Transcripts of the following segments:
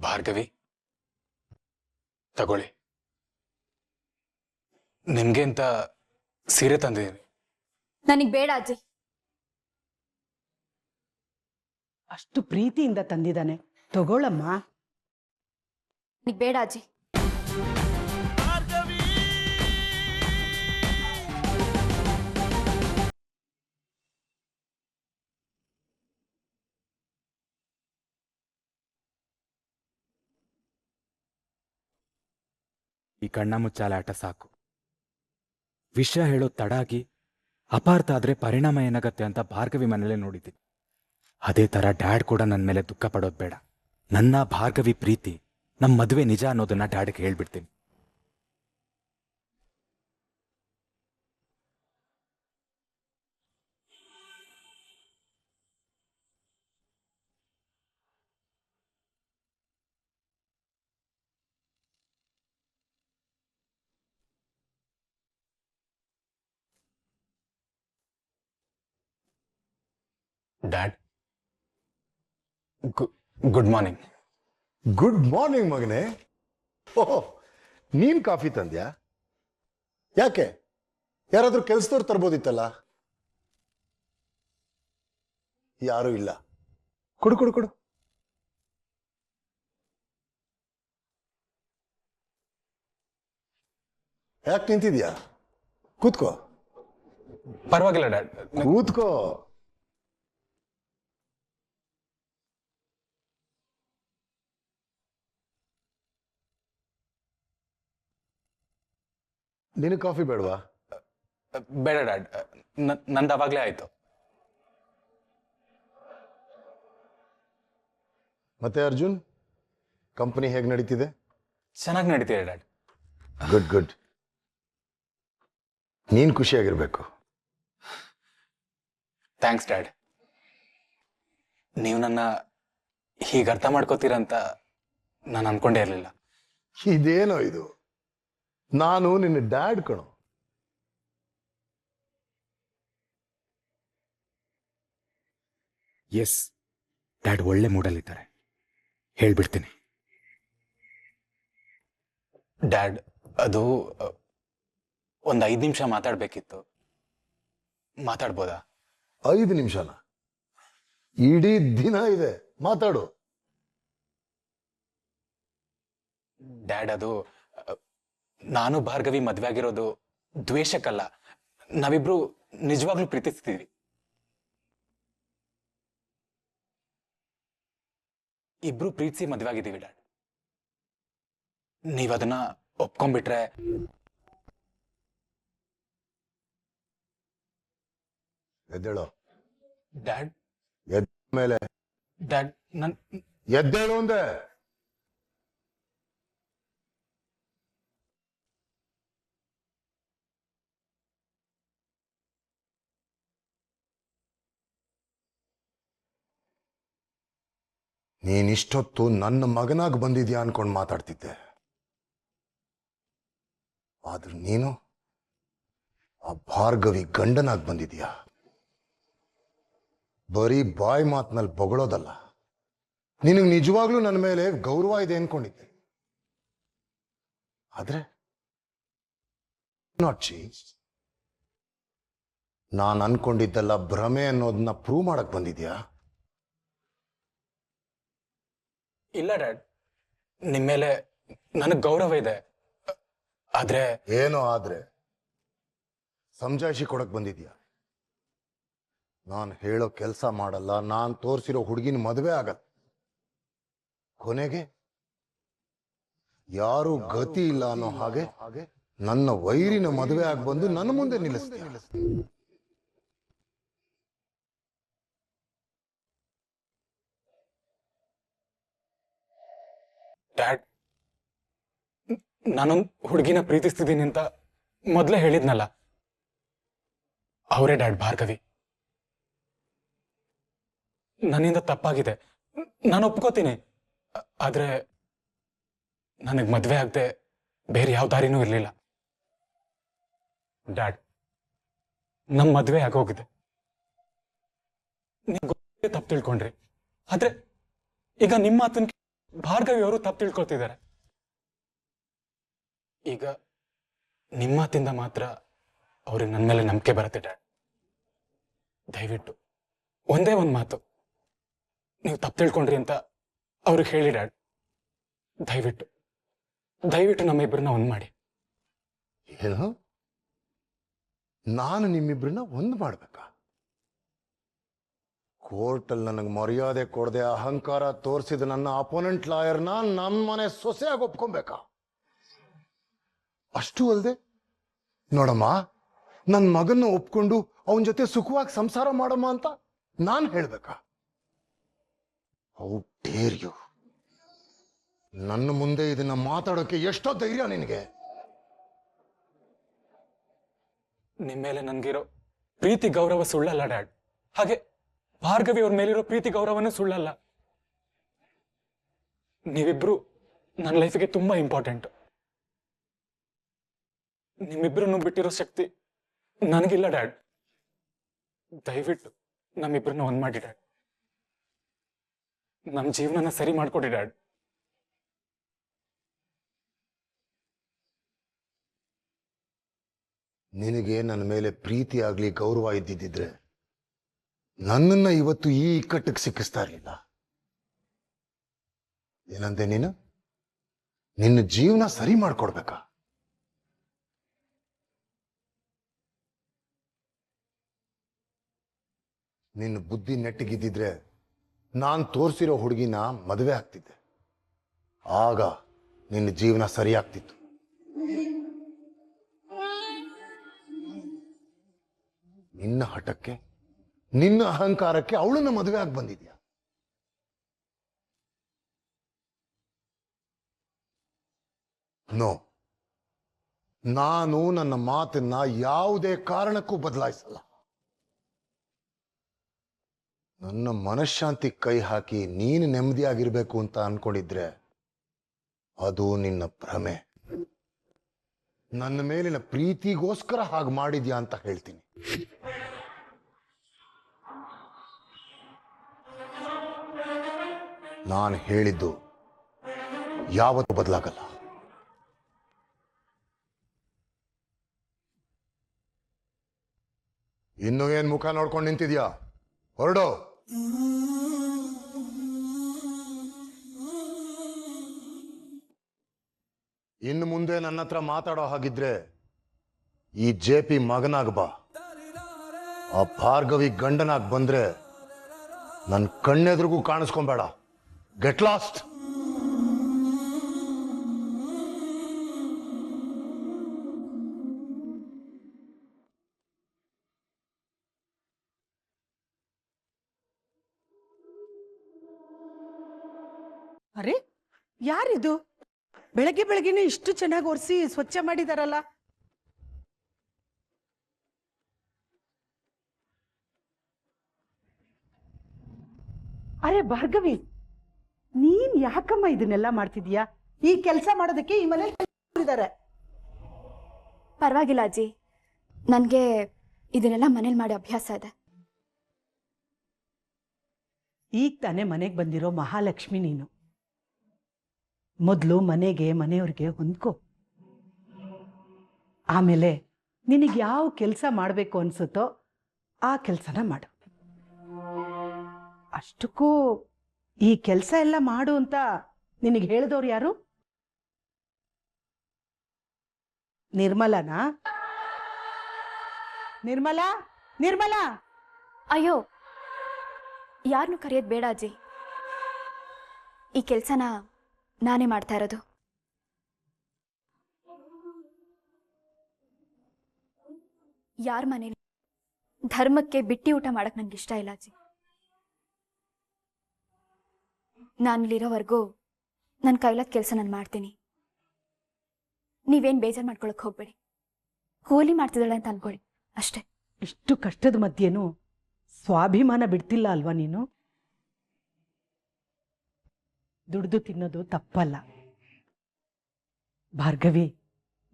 ಭಾರ್ಗವಿ, ತಗೊಳ್ಳಿ. ನಿಮ್ಗೆ ಅಂತ ಸೀರೆ ತಂದಿದ್ದೀನಿ. ನನಗ್ ಬೇಡ ಅಜ್ಜಿ. ಅಷ್ಟು ಪ್ರೀತಿಯಿಂದ ತಂದಿದ್ದಾನೆ, ತಗೊಳಮ್ಮ. ನನಗ್ ಬೇಡ ಅಜ್ಜಿ. ಈ ಕಣ್ಣ ಮುಚ್ಚಾಲೆ ಆಟ ಸಾಕು. ವಿಷಯ ಹೇಳೋದು ತಡ ಆಗಿ ಅಪಾರ್ಥ ಆದ್ರೆ ಪರಿಣಾಮ ಏನಾಗತ್ತೆ ಅಂತ ಭಾರ್ಗವಿ ಮನೇಲೆ ನೋಡಿದ್ದೀನಿ. ಅದೇ ತರ ಡ್ಯಾಡ್ ಕೂಡ ನನ್ನ ಮೇಲೆ ದುಃಖ ಪಡೋದು ಬೇಡ. ನನ್ನ ಭಾರ್ಗವಿ ಪ್ರೀತಿ ನಮ್ಮ ಮದುವೆ ನಿಜ ಅನ್ನೋದನ್ನ ಡ್ಯಾಡ್ಗೆ ಹೇಳ್ಬಿಡ್ತೀನಿ. Dad, good morning. Good morning ಮಗನೇ. ಓಹೋ, ನೀನ್ ಕಾಫಿ ತಂದ್ಯಾ? ಯಾಕೆ, ಯಾರಾದ್ರೂ ಕೆಲ್ಸದವ್ರು ತರ್ಬೋದಿತ್ತಲ್ಲ? ಯಾರೂ ಇಲ್ಲ. ಕೊಡು ಕೊಡು ಕೊಡು. ಯಾಕೆ ನಿಂತಿದ್ಯಾ? ಕೂತ್ಕೋ. ಪರವಾಗಿಲ್ಲ ಡ್ಯಾಡ್, ಕೂತ್ಕೋ. ನಿನಗೆ ಕಾಫಿ ಬೇಡವಾ? ಬೇಡ ಡ್ಯಾಡ್, ನಂದು ಅವಾಗಲೇ ಆಯ್ತು. ಮತ್ತೆ ಅರ್ಜುನ್, ಕಂಪನಿ ಹೇಗೆ ನಡೀತಿದೆ? ಚೆನ್ನಾಗಿ ನಡೀತಿದೆ ಡ್ಯಾಡ್. Good good. ನೀನ್ ಖುಷಿಯಾಗಿರ್ಬೇಕು. Thanks dad. ನೀವು ನನ್ನ ಹೀಗೆ ಅರ್ಥ ಮಾಡ್ಕೋತೀರಂತ ನಾನು ಅನ್ಕೊಂಡೇ ಇರಲಿಲ್ಲ. ಇದೇನೋ ಇದು, ನಾನು ನಿನ್ನ ಡ್ಯಾಡ್ ಕಣೋ. ಎಸ್, ಡ್ಯಾಡ್ ಒಳ್ಳೆ ಮೂಡಲ್ಲಿದ್ದಾರೆ, ಹೇಳ್ಬಿಡ್ತೀನಿ. ಡ್ಯಾಡ್, ಅದು ಒಂದು 5 ನಿಮಿಷ ಮಾತಾಡ್ಬೇಕಿತ್ತು. ಮಾತಾಡ್ಬೋದಾ? 5 ನಿಮಿಷನ? ಇಡೀ ದಿನ ಇದೆ, ಮಾತಾಡು. ಡ್ಯಾಡ್, ಅದು ನಾನು ಭಾರ್ಗವಿ ಮದ್ವೆ ಆಗಿರೋದು ದ್ವೇಷಕ್ಕಲ್ಲ. ನಾವಿಬ್ರು ನಿಜವಾಗ್ಲೂ ಪ್ರೀತಿಸ್ತೀವಿ. ಇಬ್ರು ಪ್ರೀತಿಸಿ ಮದ್ವೆ ಆಗಿದ್ದೀವಿ ಡ್ಯಾಡ್. ನೀವದನ್ನ ಒಪ್ಕೊಂಡ್ಬಿಟ್ರೆ ಎದ್ದೇಳೋ. ಡ್ಯಾಡ್. ಎದ್ದ ಮೇಲೆ ಡ್ಯಾಡ್, ಎದ್ದೇಳು ಅಂದೆ. ನೀನಿಷ್ಟೊತ್ತು ನನ್ನ ಮಗನಾಗಿ ಬಂದಿದ್ಯಾ ಅನ್ಕೊಂಡು ಮಾತಾಡ್ತಿದ್ದೆ. ಆದ್ರೆ ನೀನು ಆ ಭಾರ್ಗವಿ ಗಂಡನಾಗಿ ಬಂದಿದ್ಯಾ. ಬರೀ ಬಾಯ್ ಮಾತಿನಲ್ಲಿ ಬೊಗಳೋದಲ್ಲ, ನಿನಗೆ ನಿಜವಾಗ್ಲೂ ನನ್ನ ಮೇಲೆ ಗೌರವ ಇದೆ ಅನ್ಕೊಂಡಿದ್ದೆ. ಆದ್ರೆ ನಾಟ್ ಚೇಂಜ್. ನಾನು ಅನ್ಕೊಂಡಿದ್ದೆಲ್ಲ ಭ್ರಮೆ ಅನ್ನೋದನ್ನ ಪ್ರೂವ್ ಮಾಡಕ್ ಬಂದಿದ್ಯಾ. ಇಲ್ಲ ಡ್ಯಾಡ್, ನಿಮ್ಮ ಮೇಲೆ ನನಗೆ ಗೌರವ ಇದೆ. ಆದ್ರೆ ಏನೋ ಆದ್ರೆ ಸಮಜಾಯಿಷಿ ಕೊಡಕ್ ಬಂದಿದ್ಯಾ. ನಾನು ಹೇಳೋ ಕೆಲಸ ಮಾಡಲ್ಲ, ನಾನು ತೋರಿಸಿರೋ ಹುಡುಗಿನ ಮದುವೆ ಆಗಲ್ಲ. ಕೊನೆಗೆ ಯಾರು ಗತಿ ಇಲ್ಲ ಅನ್ನೋ ಹಾಗೆ ನನ್ನ ವೈರಿನ ಮದುವೆ ಆಗಿ ಬಂದು ನನ್ನ ಮುಂದೆ ನಿಲ್ಲಿಸ್ತೀಯ. ಡ್ಯಾಡ್, ನಾನೊಂದು ಹುಡುಗಿನ ಪ್ರೀತಿಸ್ತಿದ್ದೀನಿ ಅಂತ ಮೊದಲೇ ಹೇಳಿದ್ನಲ್ಲ, ಅವರೇ ಡ್ಯಾಡ್ ಭಾರ್ಗವಿ. ನನ್ನಿಂದ ತಪ್ಪಾಗಿದೆ, ನಾನು ಒಪ್ಕೋತೀನಿ. ಆದ್ರೆ ನನಗೆ ಮದುವೆ ಆಗದೆ ಬೇರೆ ಯಾವ ದಾರಿನೂ ಇರಲಿಲ್ಲ. ಡ್ಯಾಡ್, ನಮ್ಮ ಮದುವೆ ಆಗೋಗಿದೆ. ನೀವು ತಪ್ಪು ತಿಳ್ಕೊಂಡ್ರಿ. ಆದ್ರೆ ಈಗ ನಿಮ್ಮ ಮಾತನ್ನ ಭಾರ್ಗವಿ ಅವರು ತಪ್ಪು ತಿಳ್ಕೊಳ್ತಿದ್ದಾರೆ. ಈಗ ನಿಮ್ಮ ಮಾತಿಂದ ಮಾತ್ರ ಅವ್ರಿಗೆ ನನ್ನ ಮೇಲೆ ನಂಬಿಕೆ ಬರುತ್ತೆ ಡ್ಯಾಡ್. ದಯವಿಟ್ಟು ಒಂದೇ ಒಂದು ಮಾತು, ನೀವು ತಪ್ಪು ತಿಳ್ಕೊಂಡ್ರಿ ಅಂತ ಅವ್ರಿಗೆ ಹೇಳಿ ಡ್ಯಾಡ್. ದಯವಿಟ್ಟು ದಯವಿಟ್ಟು ನಮ್ಮಿಬ್ಬರನ್ನ ಒಂದು ಮಾಡಿ. ಏನು? ನಾನು ನಿಮ್ಮಿಬ್ರನ್ನ ಒಂದು ಮಾಡ್ಬೇಕಾ? ಕೋರ್ಟಲ್ಲಿ ನನಗೆ ಮರ್ಯಾದೆ ಕೊಡದೆ ಅಹಂಕಾರ ತೋರಿಸಿದ ನನ್ನ ಅಪೋನೆಂಟ್ ಲಾಯರ್ನ ನಮ್ಮ ಮನೆ ಸೊಸೆಯಾಗಿ ಒಪ್ಕೊಬೇಕಾ? ಅಷ್ಟು ಅಲ್ಲದೆ ನೋಡಮ್ಮ, ನನ್ನ ಮಗನ್ನ ಒಪ್ಕೊಂಡು ಅವನ ಜೊತೆ ಸುಖವಾಗಿ ಸಂಸಾರ ಮಾಡಮ್ಮ ಅಂತ ನಾನು ಹೇಳ್ಬೇಕಾ? How dare you! ನನ್ನ ಮುಂದೆ ಇದನ್ನ ಮಾತಾಡೋಕೆ ಎಷ್ಟೋ ಧೈರ್ಯ ನಿನಗೆ? ನಿಮ್ಮ ಮೇಲೆ ನನ್ಗಿರೋ ಪ್ರೀತಿ ಗೌರವ ಸುಳ್ಳಲ್ಲ ಡ್ಯಾಡ್. ಹಾಗೆ ಭಾರ್ಗವಿ ಅವ್ರ ಮೇಲಿರೋ ಪ್ರೀತಿ ಗೌರವನೂ ಸುಳ್ಳಲ್ಲ. ನೀವಿಬ್ರು ನನ್ನ ಲೈಫಿಗೆ ತುಂಬಾ ಇಂಪಾರ್ಟೆಂಟ್. ನಿಮ್ಮಿಬ್ರನ್ನು ಬಿಟ್ಟಿರೋ ಶಕ್ತಿ ನನಗಿಲ್ಲ ಡ್ಯಾಡ್. ದಯವಿಟ್ಟು ನಮ್ಮಿಬ್ರನ್ನ ಒಂದ್ ಮಾಡಿ ಡ್ಯಾಡ್. ನಮ್ಮ ಜೀವನನ ಸರಿ ಮಾಡ್ಕೊಡಿ ಡ್ಯಾಡ್. ನಿನಗೆ ನನ್ನ ಮೇಲೆ ಪ್ರೀತಿ ಆಗ್ಲಿ ಗೌರವ ಇದ್ದಿದ್ದಿದ್ರೆ ನನ್ನನ್ನ ಇವತ್ತು ಈ ಇಕ್ಕಟ್ಟಿಗೆ ಸಿಕ್ಕಿಸ್ತಾ ಇರಲಿಲ್ಲ. ಏನಂತೆ ನೀನು? ನಿನ್ನ ಜೀವನ ಸರಿ ಮಾಡ್ಕೊಡ್ಬೇಕಾ? ನಿನ್ನ ಬುದ್ಧಿ ನೆಟ್ಟಿಗಿದ್ದಿದ್ರೆ ನಾನು ತೋರಿಸಿರೋ ಹುಡುಗಿನ ಮದುವೆ ಆಗ್ತಿದ್ದೆ. ಆಗ ನಿನ್ನ ಜೀವನ ಸರಿ ಆಗ್ತಿತ್ತು. ನಿನ್ನ ಹಠಕ್ಕೆ, ನಿನ್ನ ಅಹಂಕಾರಕ್ಕೆ ಅವಳನ್ನ ಮದುವೆ ಆಗಿ ಬಂದಿದ್ಯಾ. ನೋ, ನಾನು ನನ್ನ ಮಾತನ್ನ ಯಾವುದೇ ಕಾರಣಕ್ಕೂ ಬದಲಾಯಿಸಲ್ಲ. ನನ್ನ ಮನಃಶಾಂತಿ ಕೈ ಹಾಕಿ ನೀನು ನೆಮ್ಮದಿಯಾಗಿರ್ಬೇಕು ಅಂತ ಅನ್ಕೊಂಡಿದ್ರೆ ಅದು ನಿನ್ನ ಭ್ರಮೆ. ನನ್ನ ಮೇಲಿನ ಪ್ರೀತಿಗೋಸ್ಕರ ಹಾಗೆ ಮಾಡಿದ್ಯಾ ಅಂತ ಹೇಳ್ತೀನಿ. ನಾನು ಹೇಳಿದ್ದು ಯಾವತ್ತೂ ಬದಲಾಗಲ್ಲ. ಇನ್ನು ಏನ್ ಮುಖ ನೋಡ್ಕೊಂಡು ನಿಂತಿದ್ಯಾ? ಹೊರಡು. ಇನ್ನು ಮುಂದೆ ನನ್ನ ಹತ್ರ ಮಾತಾಡೋ ಹಾಗಿದ್ರೆ ಈ JP ಮಗನಾಗ್ ಬಾ. ಆ ಭಾರ್ಗವಿ ಗಂಡನಾಗ್ ಬಂದ್ರೆ ನನ್ನ ಕಣ್ಣೆದ್ರಿಗೂ ಕಾಣಿಸ್ಕೊಂಬೇಡ. Get lost. ಅರೆ, ಯಾರಿದು? ಬೆಳಗ್ಗೆ ಬೆಳಗ್ಗೆನೆ ಇಷ್ಟು ಚೆನ್ನಾಗಿ ಒರೆಸಿ ಸ್ವಚ್ಛ ಮಾಡಿದಾರಲ್ಲ. ಅರೆ ಭಾರ್ಗವಿ, ನೀನ್ ಯಾಕಮ್ಮ ಇದನ್ನೆಲ್ಲ ಮಾಡ್ತಿದೀಯಾ? ಈ ಕೆಲಸ ಮಾಡೋದಕ್ಕೆ ಈ ಮನೇಲಿ ಪರವಾಗಿಲ್ಲ ಅಜ್ಜಿ, ನನಗೆ ಇದನ್ನೆಲ್ಲ ಮನೇಲಿ ಮಾಡಿ ಅಭ್ಯಾಸ ಇದೆ. ಈಗ ತಾನೇ ಮನೆಗೆ ಬಂದಿರೋ ಮಹಾಲಕ್ಷ್ಮಿ ನೀನು. ಮೊದಲು ಮನೆಗೆ, ಮನೆಯವ್ರಿಗೆ ಹೊಂದ್ಕೋ. ಆಮೇಲೆ ನಿನಗೆ ಯಾವ ಕೆಲಸ ಮಾಡಬೇಕು ಅನ್ಸುತ್ತೋ ಆ ಕೆಲಸನ ಮಾಡು. ಅಷ್ಟಕ್ಕೂ ಈ ಕೆಲಸ ಎಲ್ಲ ಮಾಡು ಅಂತ ನಿನಗೆ ಹೇಳಿದವ್ರು ಯಾರು? ನಿರ್ಮಲನಾ? ನಿರ್ಮಲಾ, ನಿರ್ಮಲಾ! ಅಯ್ಯೋ, ಯಾರನ್ನೂ ಕರೆಯೋದು ಬೇಡ ಅಜ್ಜಿ. ಈ ಕೆಲಸನ ನಾನೇ ಮಾಡ್ತಾ ಇರೋದು. ಯಾರ ಮನೇಲಿ ಧರ್ಮಕ್ಕೆ ಬಿಟ್ಟಿ ಊಟ ಮಾಡಕ್ ನಂಗೆ ಇಷ್ಟ ಇಲ್ಲ ಅಜ್ಜಿ. ನಾನಿಲ್ಲಿರೋವರೆಗೂ ನನ್ನ ಕೈಲಾದ ಕೆಲಸ ನಾನು ಮಾಡ್ತೀನಿ. ನೀವೇನು ಬೇಜಾರು ಮಾಡ್ಕೊಳಕ್ ಹೋಗ್ಬೇಡಿ. ಕೂಲಿ ಮಾಡ್ತಿದ್ದಾಳೆ ಅಂತ ಅನ್ಕೊಳ್ಳಿ ಅಷ್ಟೇ. ಇಷ್ಟು ಕಷ್ಟದ ಮಧ್ಯೆನೂ ಸ್ವಾಭಿಮಾನ ಬಿಡ್ತಿಲ್ಲ ಅಲ್ವಾ ನೀನು? ದುಡ್ದು ತಿನ್ನೋದು ತಪ್ಪಲ್ಲ ಭಾರ್ಗವಿ.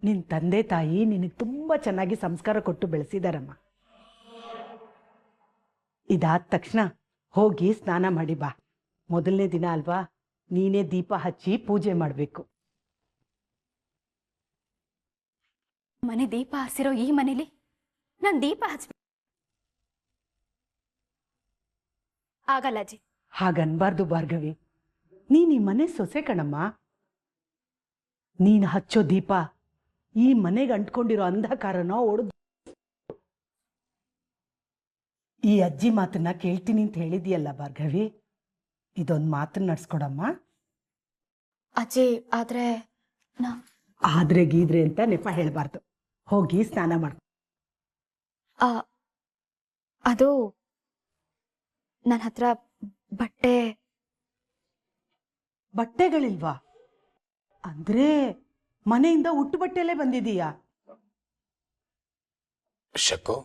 ನಿನ್ ತಂದೆ ತಾಯಿ ನಿನಗೆ ತುಂಬಾ ಚೆನ್ನಾಗಿ ಸಂಸ್ಕಾರ ಕೊಟ್ಟು ಬೆಳೆಸಿದಾರಮ್ಮ. ಇದಾದ ತಕ್ಷಣ ಹೋಗಿ ಸ್ನಾನ ಮಾಡಿ ಬಾ. ಮೊದಲನೇ ದಿನ ಅಲ್ವಾ, ನೀನೇ ದೀಪ ಹಚ್ಚಿ ಪೂಜೆ ಮಾಡಬೇಕು. ಮನೆ ದೀಪ ಹಸಿರೋ ಈ ಮನೇಲಿ ನಾನು ದೀಪ ಹಚ್ಬೇಕು ಆಗಲ್ಲ ಅಜ್ಜಿ. ಹಾಗನ್ಬಾರ್ದು ಭಾರ್ಗವಿ, ನೀನ್ ಈ ಮನೆ ಸೊಸೆ ಕಣಮ್ಮ. ನೀನ್ ಹಚ್ಚೋ ದೀಪ ಈ ಮನೆಗೆ ಅಂಟ್ಕೊಂಡಿರೋ ಅಂಧಕಾರನ ಒಡೆದು. ಈ ಅಜ್ಜಿ ಮಾತನ್ನ ಕೇಳ್ತೀನಿ ಅಂತ ಹೇಳಿದ್ಯಲ್ಲ ಭಾರ್ಗವಿ, ಇದೊಂದು ಮಾತನ್ನ ನಡ್ಸ್ಕೊಡಮ್ಮ. ಅಜ್ಜಿ ಆದ್ರೆ ಆದ್ರೆ ಗೀದ್ರೆ ಅಂತ ನೆಪ ಹೇಳ್ಬಾರ್ದು. ಹೋಗಿ ಸ್ನಾನ ಮಾಡ. ಅದು ನನ್ನ ಹತ್ರ ಬಟ್ಟೆಗಳಿಲ್ವಾ? ಅಂದ್ರೆ ಮನೆಯಿಂದ ಉಟ್ಟು ಬಟ್ಟೆಲೇ ಬಂದಿದೀಯಾ? ಶಕ್ಕು,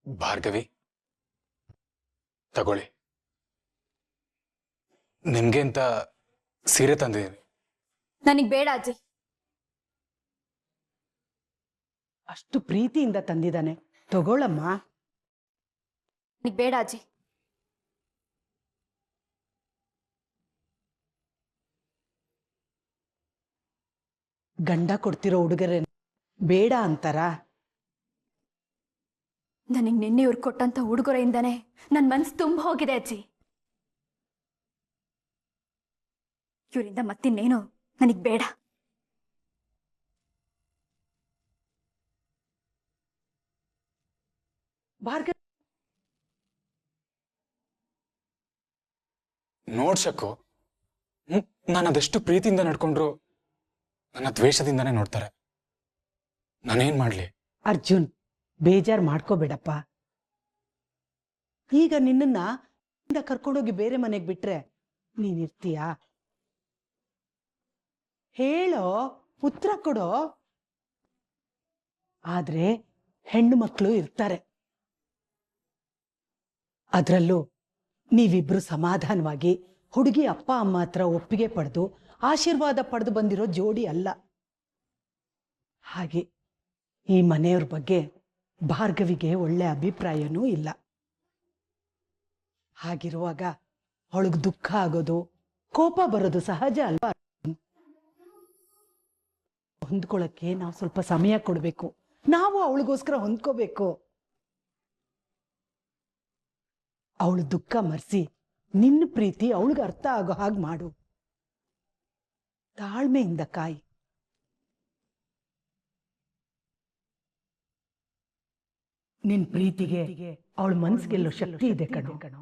ಭಾರ್ಗವಿ ತಗೊಳ್ಳಿ, ನಿಮ್ಗೆ ಅಂತ ಸೀರೆ ತಂದಿದ್ದೀನಿ. ನನಗೆ ಬೇಡ ಅಜ್ಜಿ. ಅಷ್ಟು ಪ್ರೀತಿಯಿಂದ ತಂದಿದ್ದಾನೆ, ತಗೊಳಮ್ಮ. ನನಗೆ ಬೇಡ ಅಜ್ಜಿ. ಗಂಡ ಕೊಡ್ತಿರೋ ಉಡುಗೊರೆ ಬೇಡ ಅಂತಾರ? ನನಗೆ ನಿನ್ನೆ ಇವ್ರು ಕೊಟ್ಟಂತ ಉಡುಗೊರೆಯಿಂದಾನೆ ನನ್ನ ಮನ್ಸು ತುಂಬ ಹೋಗಿದೆ ಅಜ್ಜಿ. ಇವರಿಂದ ಮತ್ತಿನ್ನೇನು ನನಗೆ ಬೇಡ. ಭಾರ್ಗವಿ, ನೋಡ್ ಶಕ್ಕು, ನಾನು ಅದೆಷ್ಟು ಪ್ರೀತಿಯಿಂದ ನಡ್ಕೊಂಡ್ರು ನನ್ನ ದ್ವೇಷದಿಂದಾನೇ ನೋಡ್ತಾರೆ. ನಾನೇನ್ ಮಾಡ್ಲಿ? ಅರ್ಜುನ್, ಬೇಜಾರ್ ಮಾಡ್ಕೋಬೇಡಪ್ಪ. ಈಗ ನಿನ್ನನ್ನ ಕರ್ಕೊಂಡೋಗಿ ಬೇರೆ ಮನೆಗೆ ಬಿಟ್ರೆ ನೀನಿರ್ತೀಯಾ? ಹೇಳೋ, ಉತ್ತರ ಕೊಡೋ. ಆದ್ರೆ ಹೆಣ್ಣು ಮಕ್ಕಳು ಇರ್ತಾರೆ. ಅದ್ರಲ್ಲೂ ನೀವಿಬ್ರು ಸಮಾಧಾನವಾಗಿ ಹುಡುಗಿ ಅಪ್ಪ ಅಮ್ಮ ಹತ್ರ ಒಪ್ಪಿಗೆ ಪಡೆದು ಆಶೀರ್ವಾದ ಪಡೆದು ಬಂದಿರೋ ಜೋಡಿ ಅಲ್ಲ. ಹಾಗೆ ಈ ಮನೆಯವ್ರ ಬಗ್ಗೆ ಭಾರ್ಗವಿಗೆ ಒಳ್ಳೆ ಅಭಿಪ್ರಾಯನೂ ಇಲ್ಲ. ಹಾಗಿರುವಾಗ ಅವಳಿಗೆ ದುಃಖ ಆಗೋದು, ಕೋಪ ಬರೋದು ಸಹಜ ಅಲ್ವಾ? ಹೊಂದ್ಕೊಳಕ್ಕೆ ನಾವು ಸ್ವಲ್ಪ ಸಮಯ ಕೊಡ್ಬೇಕು. ನಾವು ಅವಳಿಗೋಸ್ಕರ ಹೊಂದ್ಕೋಬೇಕು. ಅವಳು ದುಃಖ ಮರೆಸಿ ನಿನ್ನ ಪ್ರೀತಿ ಅವಳಿಗೆ ಅರ್ಥ ಆಗೋ ಹಾಗೆ ಮಾಡು. ತಾಳ್ಮೆಯಿಂದ ಕಾಯಿ. ನಿನ್ ಪ್ರೀತಿಗೆ ಅವಳ ಮನ್ಸಿಗೆಲ್ಲೋ ಶಕ್ತಿ ಇದೆ ಕಣೋ.